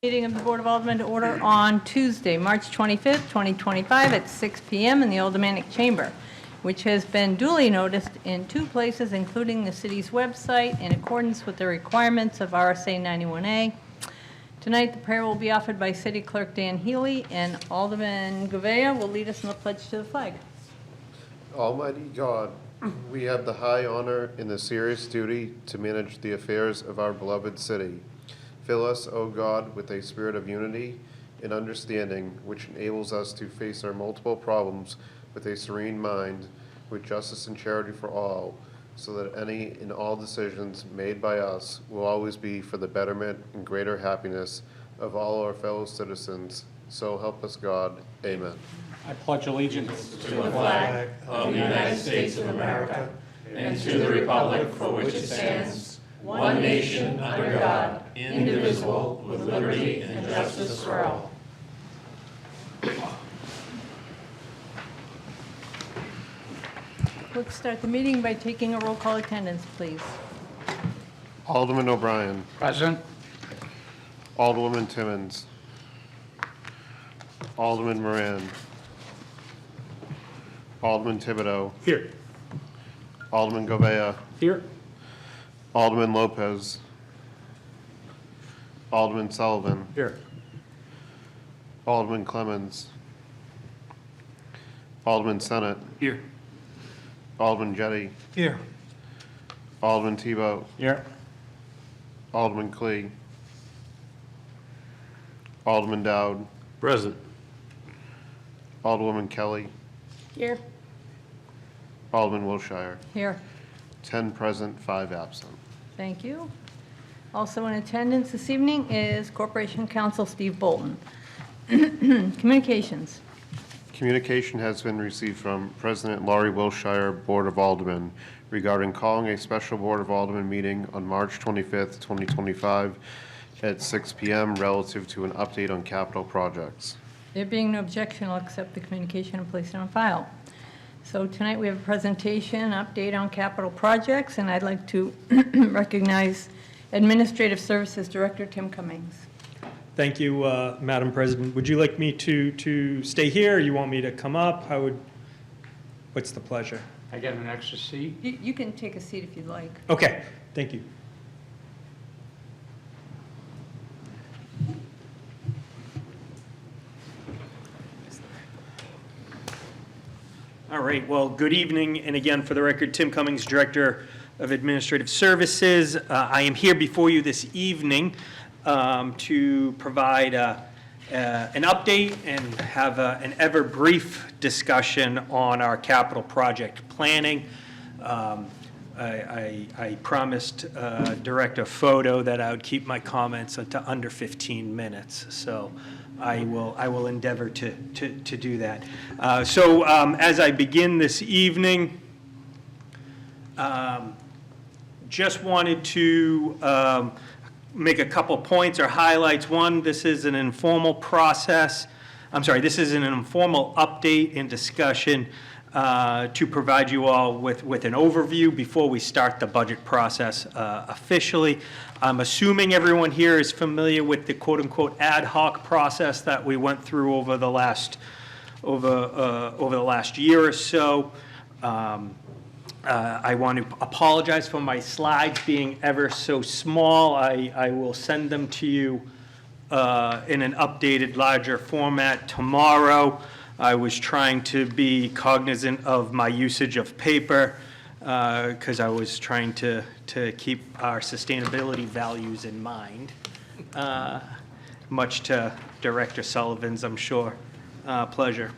Meeting of the Board of Aldermen to order on Tuesday, March 25th, 2025 at 6 p.m. in the Aldermanic Chamber, which has been duly noticed in two places, including the city's website, in accordance with the requirements of RSA 91A. Tonight, the prayer will be offered by City Clerk Dan Healy, and Alderman GOV will lead us in the pledge to the flag. Almighty God, we have the high honor and the serious duty to manage the affairs of our beloved city. Fill us, O God, with a spirit of unity and understanding, which enables us to face our multiple problems with a serene mind, with justice and charity for all, so that any and all decisions made by us will always be for the betterment and greater happiness of all our fellow citizens. So help us God. Amen. I pledge allegiance to the flag of the United States of America and to the republic for which it stands, one nation under God, indivisible, with liberty and justice for all. Let's start the meeting by taking a roll call attendance, please. Alderman O'Brien. Present. Alderwoman Timmons. Alderman Moran. Alderman Thibodeau. Here. Alderman Govea. Here. Alderman Lopez. Alderman Sullivan. Here. Alderman Clemens. Alderman Sennett. Here. Alderman Jettie. Here. Alderman Tebow. Here. Alderman Clee. Alderman Dowd. Present. Alderwoman Kelly. Here. Alderman Wilshire. Here. 10 present, 5 absent. Thank you. Also in attendance this evening is Corporation Counsel Steve Bolton. Communications. Communication has been received from President Laurie Wilshire, Board of Aldermen, regarding calling a special Board of Aldermen meeting on March 25th, 2025 at 6 p.m. relative to an update on capital projects. There being no objection, I'll accept the communication and place it on file. So tonight we have a presentation, update on capital projects, and I'd like to recognize Administrative Services Director Tim Cummings. Thank you, Madam President. Would you like me to stay here, or you want me to come up? What's the pleasure? I get an extra seat. You can take a seat if you'd like. Okay, thank you. All right, well, good evening, and again, for the record, Tim Cummings, Director of Administrative Services. I am here before you this evening to provide an update and have an ever brief discussion on our capital project planning. I promised Director Photo that I would keep my comments to under 15 minutes, so I will endeavor to do that. So as I begin this evening, just wanted to make a couple points or highlights. One, this is an informal process. This is an informal update and discussion to provide you all with an overview before we start the budget process officially. I'm assuming everyone here is familiar with the quote-unquote ad hoc process that we went through over the last year or so. I want to apologize for my slides being ever so small. I will send them to you in an updated, larger format tomorrow. I was trying to be cognizant of my usage of paper because I was trying to keep our sustainability values in mind, much to Director Sullivan's, I'm sure, pleasure.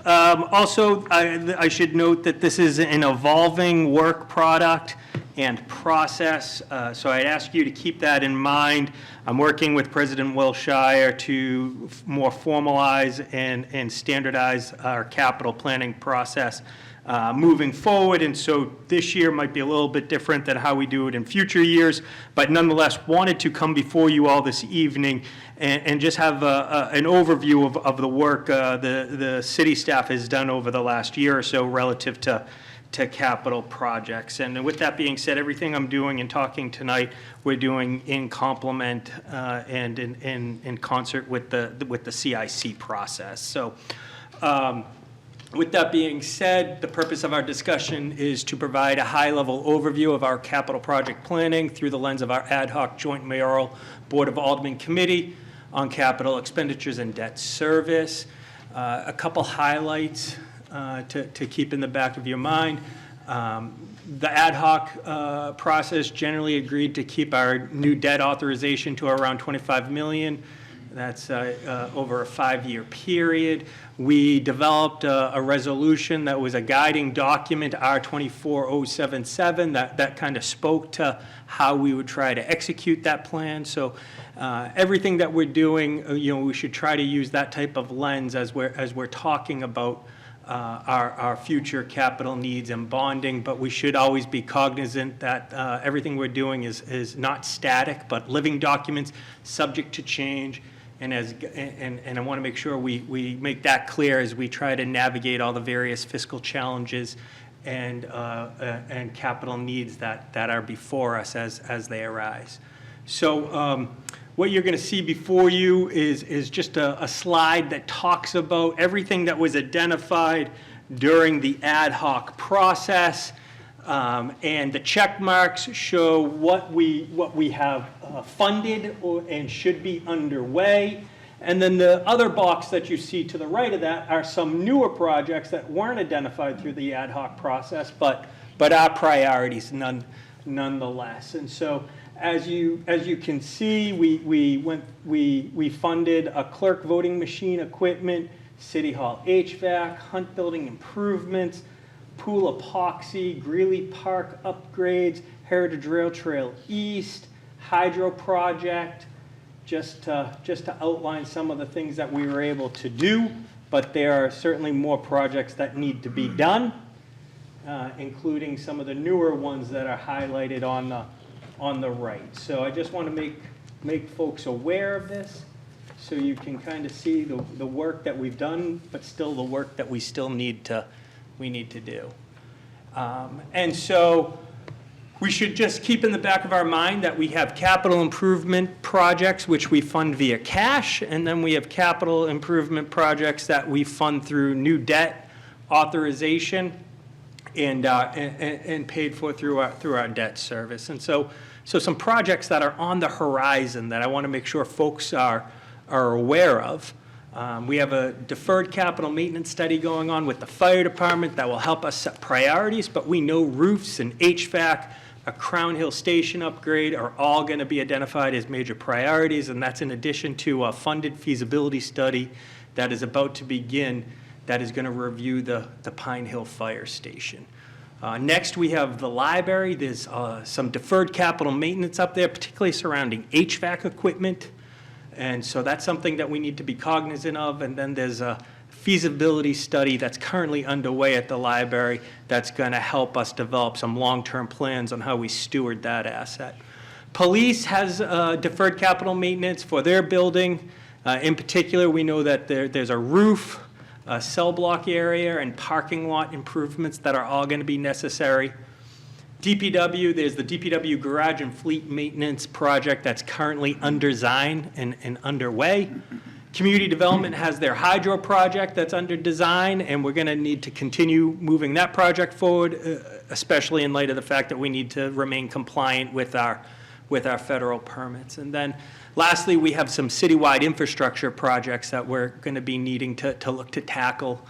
Also, I should note that this is an evolving work product and process, so I'd ask you to keep that in mind. I'm working with President Wilshire to more formalize and standardize our capital planning process moving forward, and so this year might be a little bit different than how we do it in future years, but nonetheless wanted to come before you all this evening and just have an overview of the work the city staff has done over the last year or so relative to to capital projects. And with that being said, everything I'm doing and talking tonight, we're doing in complement and in concert with the CIC process. So with that being said, the purpose of our discussion is to provide a high-level overview of our capital project planning through the lens of our ad hoc joint mayoral Board of Aldermen Committee on capital expenditures and debt service. A couple highlights to keep in the back of your mind. The ad hoc process generally agreed to keep our new debt authorization to around 25 million. That's over a 5-year period. We developed a resolution that was a guiding document, R24077, that kind of spoke to how we would try to execute that plan. So everything that we're doing, we should try to use that type of lens as we're talking about our future capital needs and bonding, but we should always be cognizant that everything we're doing is not static, but living documents subject to change. And I want to make sure we make that clear as we try to navigate all the various fiscal challenges and capital needs that are before us as they arise. So what you're going to see before you is just a slide that talks about everything that was identified during the ad hoc process. And the check marks show what we have funded and should be underway. And then the other box that you see to the right of that are some newer projects that weren't identified through the ad hoc process, but are priorities nonetheless. And so as you can see, we funded a clerk voting machine equipment, City Hall HVAC, Hunt Building improvements, pool epoxy, Greeley Park upgrades, Heritage Rail Trail East, hydro project, just to outline some of the things that we were able to do, but there are certainly more projects that need to be done, including some of the newer ones that are highlighted on the right. So I just want to make folks aware of this so you can kind of see the work that we've done, but still the work that we still need to do. And so we should just keep in the back of our mind that we have capital improvement projects which we fund via cash, and then we have capital improvement projects that we fund through new debt authorization and paid for through our debt service. And so some projects that are on the horizon that I want to make sure folks are aware of. We have a deferred capital maintenance study going on with the fire department that will help us set priorities, but we know roofs and HVAC, a Crown Hill Station upgrade are all going to be identified as major priorities, and that's in addition to a funded feasibility study that is about to begin that is going to review the Pine Hill Fire Station. Next, we have the library. There's some deferred capital maintenance up there, particularly surrounding HVAC equipment. And so that's something that we need to be cognizant of. And then there's a feasibility study that's currently underway at the library that's going to help us develop some long-term plans on how we steward that asset. Police has deferred capital maintenance for their building. In particular, we know that there's a roof, a cell block area, and parking lot improvements that are all going to be necessary. DPW, there's the DPW garage and fleet maintenance project that's currently under design and underway. Community development has their hydro project that's under design, and we're going to need to continue moving that project forward, especially in light of the fact that we need to remain compliant with our federal permits. And then lastly, we have some citywide infrastructure projects that we're going to be needing to look to tackle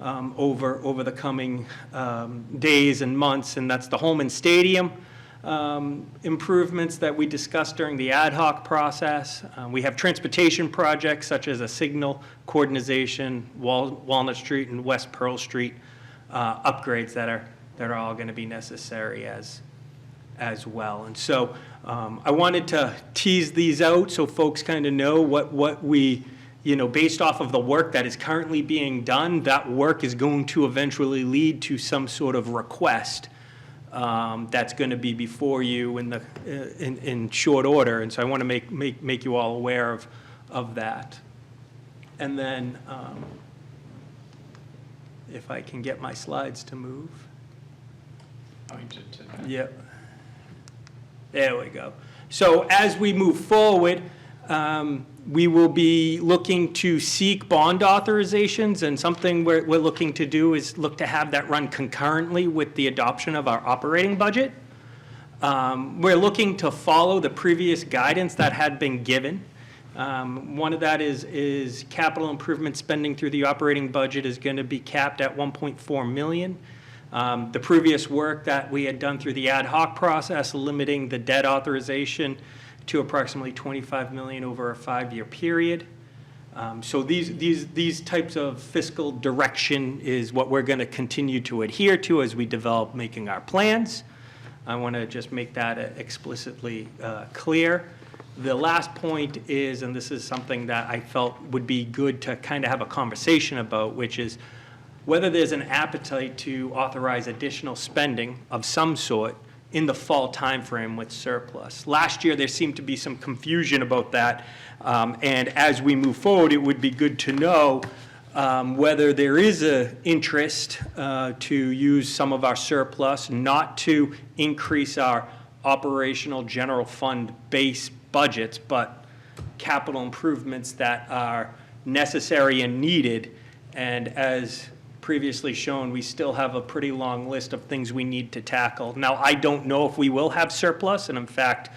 over the coming days and months, and that's the Holman Stadium improvements that we discussed during the ad hoc process. We have transportation projects such as a signal coordination, Walnut Street and West Pearl Street upgrades that are all going to be necessary as well. And so I wanted to tease these out so folks kind of know what we, based off of the work that is currently being done, that work is going to eventually lead to some sort of request that's going to be before you in short order. And so I want to make you all aware of that. And then if I can get my slides to move. Yep. There we go. So as we move forward, we will be looking to seek bond authorizations, and something we're looking to do is look to have that run concurrently with the adoption of our operating budget. We're looking to follow the previous guidance that had been given. One of that is capital improvement spending through the operating budget is going to be capped at 1.4 million. The previous work that we had done through the ad hoc process, limiting the debt authorization to approximately 25 million over a 5-year period. So these types of fiscal direction is what we're going to continue to adhere to as we develop making our plans. I want to just make that explicitly clear. The last point is, and this is something that I felt would be good to kind of have a conversation about, which is whether there's an appetite to authorize additional spending of some sort in the fall timeframe with surplus. Last year, there seemed to be some confusion about that, and as we move forward, it would be good to know whether there is an interest to use some of our surplus, not to increase our operational general fund base budgets, but capital improvements that are necessary and needed. And as previously shown, we still have a pretty long list of things we need to tackle. Now, I don't know if we will have surplus, and in fact,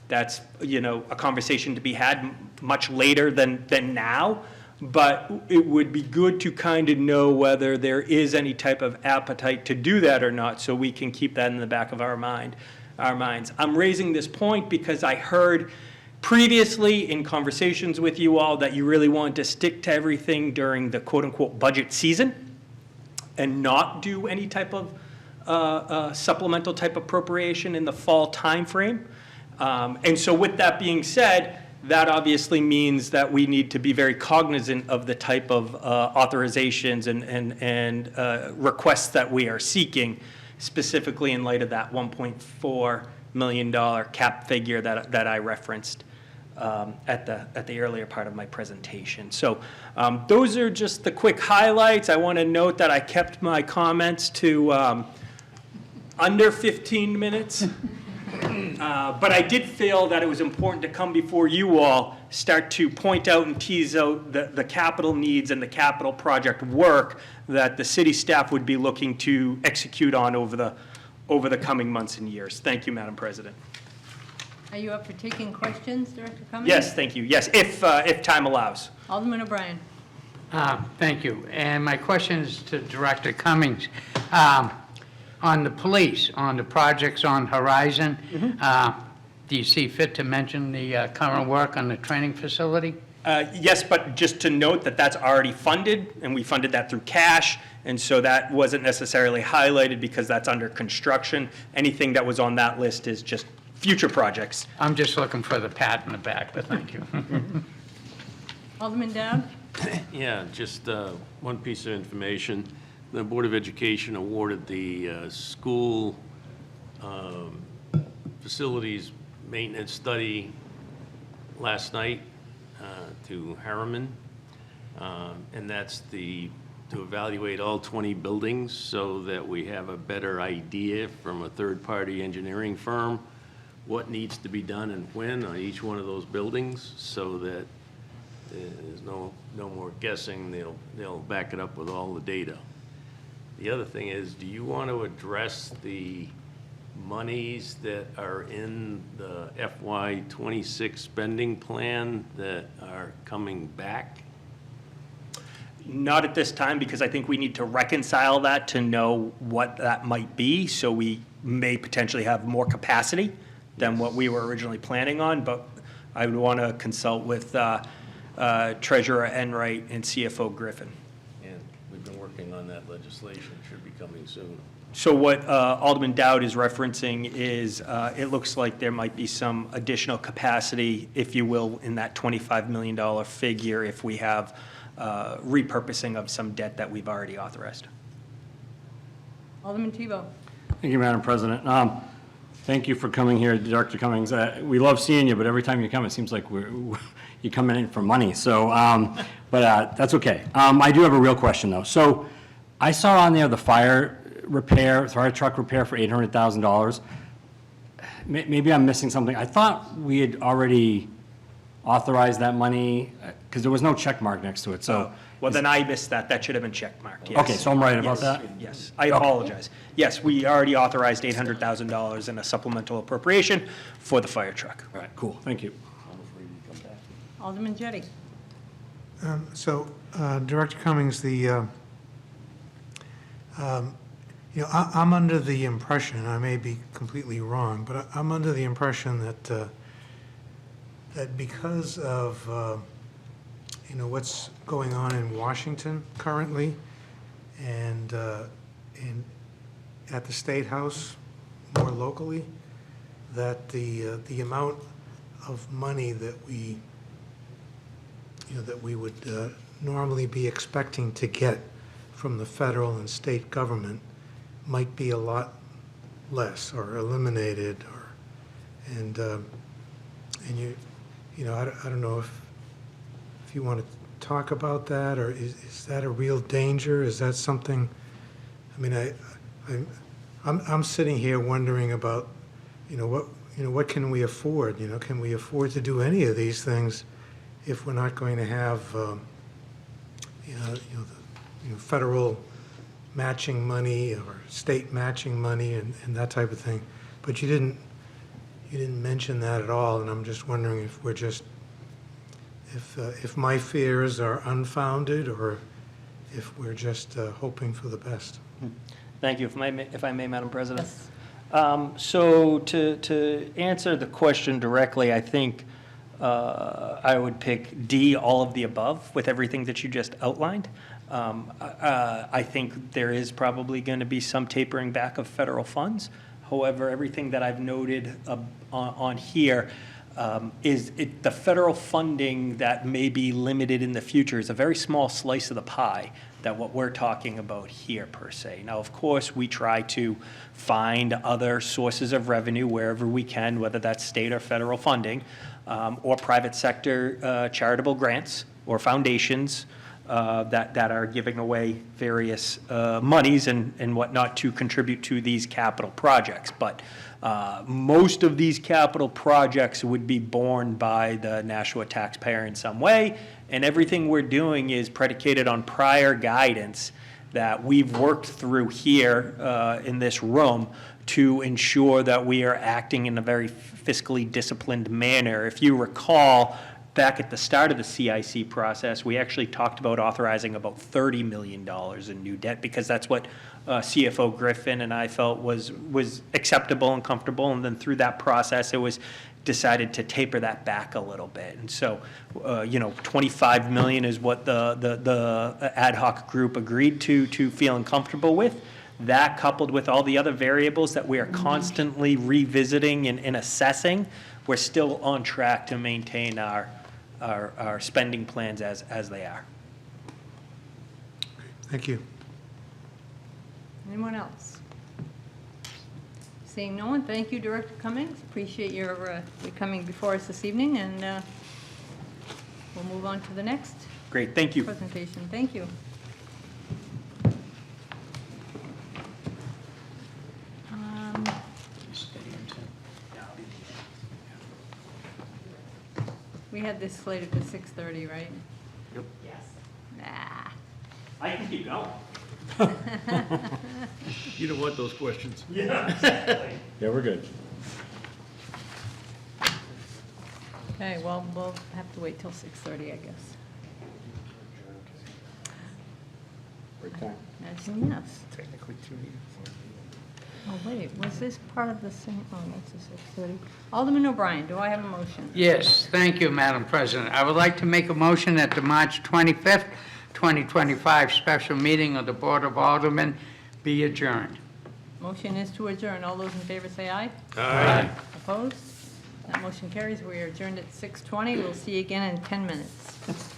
that's, a conversation to be had much later than now. But it would be good to kind of know whether there is any type of appetite to do that or not, so we can keep that in the back of our minds. I'm raising this point because I heard previously in conversations with you all that you really wanted to stick to everything during the quote-unquote budget season and not do any type of supplemental type appropriation in the fall timeframe. And so with that being said, that obviously means that we need to be very cognizant of the type of authorizations and requests that we are seeking, specifically in light of that $1.4 million cap figure that I referenced at the earlier part of my presentation. So those are just the quick highlights. I want to note that I kept my comments to under 15 minutes. But I did feel that it was important to come before you all, start to point out and tease out the capital needs and the capital project work that the city staff would be looking to execute on over the coming months and years. Thank you, Madam President. Are you up for taking questions, Director Cummings? Yes, thank you. Yes, if time allows. Alderman O'Brien. Thank you. And my question is to Director Cummings. On the police, on the projects on Horizon, do you see fit to mention the current work on the training facility? Yes, but just to note that that's already funded, and we funded that through cash, and so that wasn't necessarily highlighted because that's under construction. Anything that was on that list is just future projects. I'm just looking for the pat in the back, but thank you. Alderman Dowd. Yeah, just one piece of information. The Board of Education awarded the school facilities maintenance study last night to Harriman, and that's to evaluate all 20 buildings so that we have a better idea from a third-party engineering firm what needs to be done and when on each one of those buildings, so that there's no more guessing. They'll back it up with all the data. The other thing is, do you want to address the monies that are in the FY26 spending plan that are coming back? Not at this time, because I think we need to reconcile that to know what that might be, so we may potentially have more capacity than what we were originally planning on, but I would want to consult with Treasurer Enright and CFO Griffin. And we've been working on that legislation, should be coming soon. So what Alderman Dowd is referencing is it looks like there might be some additional capacity, if you will, in that $25 million figure if we have repurposing of some debt that we've already authorized. Alderman Tebow. Thank you, Madam President. Thank you for coming here, Director Cummings. We love seeing you, but every time you come, it seems like you come in for money. So, but that's okay. I do have a real question, though. So I saw on there the fire fire truck repair for $800,000. Maybe I'm missing something. I thought we had already authorized that money, because there was no check mark next to it, so. Well, then I missed that. That should have been check marked, yes. Okay, so I'm right about Yes, that? Yes, I apologize. Yes, we already authorized $800,000 in a supplemental appropriation for the fire truck. All right, cool, thank you. Alderman Jettie. Director Cummings, I'm under the impression, I may be completely wrong, but I'm under the impression that because of, what's going on in Washington currently and at the State House more locally, that the amount of money that we would normally be expecting to get from the federal and state government might be a lot less or eliminated, I don't know if you want to talk about that, or is that a real danger? Is that something? I mean, I'm sitting here wondering about, what can we afford? Can we afford to do any of these things if we're not going to have, federal matching money or state matching money and that type of thing? But you didn't mention that at all, and I'm just wondering if we're just, if my fears are unfounded, or if we're just hoping for the best. Thank you. If I may, Madam President. Yes. So to answer the question directly, I think I would pick D, all of the above, with everything that you just outlined. I think there is probably going to be some tapering back of federal funds. However, everything that I've noted on here is the federal funding that may be limited in the future is a very small slice of the pie that what we're talking about here per se. Now, of course, we try to find other sources of revenue wherever we can, whether that's state or federal funding, or private sector charitable grants or foundations that are giving away various monies and whatnot to contribute to these capital projects. But most of these capital projects would be borne by the Nashua taxpayer in some way, and everything we're doing is predicated on prior guidance that we've worked through here in this room to ensure that we are acting in a very fiscally disciplined manner. If you recall, back at the start of the CIC process, we actually talked about authorizing about $30 million in new debt, because that's what CFO Griffin and I felt was acceptable and comfortable. And then through that process, it was decided to taper that back a little bit. And so, $25 million is what the ad hoc group agreed to feeling comfortable with. That, coupled with all the other variables that we are constantly revisiting and assessing, we're still on track to maintain our spending plans as they are. Thank you. Anyone else? Seeing no one, thank you, Director Cummings. Appreciate your coming before us this evening, and we'll move on to the next Great, thank you. presentation. Thank you. We had this slated for 6:30, right? Yep. Yes. Nah. I can keep going. You don't want those questions. Yeah, we're good. Okay, well, we'll have to wait till 6:30, I guess. Break time. Imagine yes. Technically 2 meetings. Oh, wait, was this part of the same, oh, that's a 6:30. Alderman O'Brien, do I have a motion? Yes, thank you, Madam President. I would like to make a motion that the March 25th, 2025 special meeting of the Board of Aldermen be adjourned. Motion is to adjourn. All those in favor say aye. Aye. Opposed? That motion carries. We are adjourned at 6:20. We'll see you again in 10 minutes.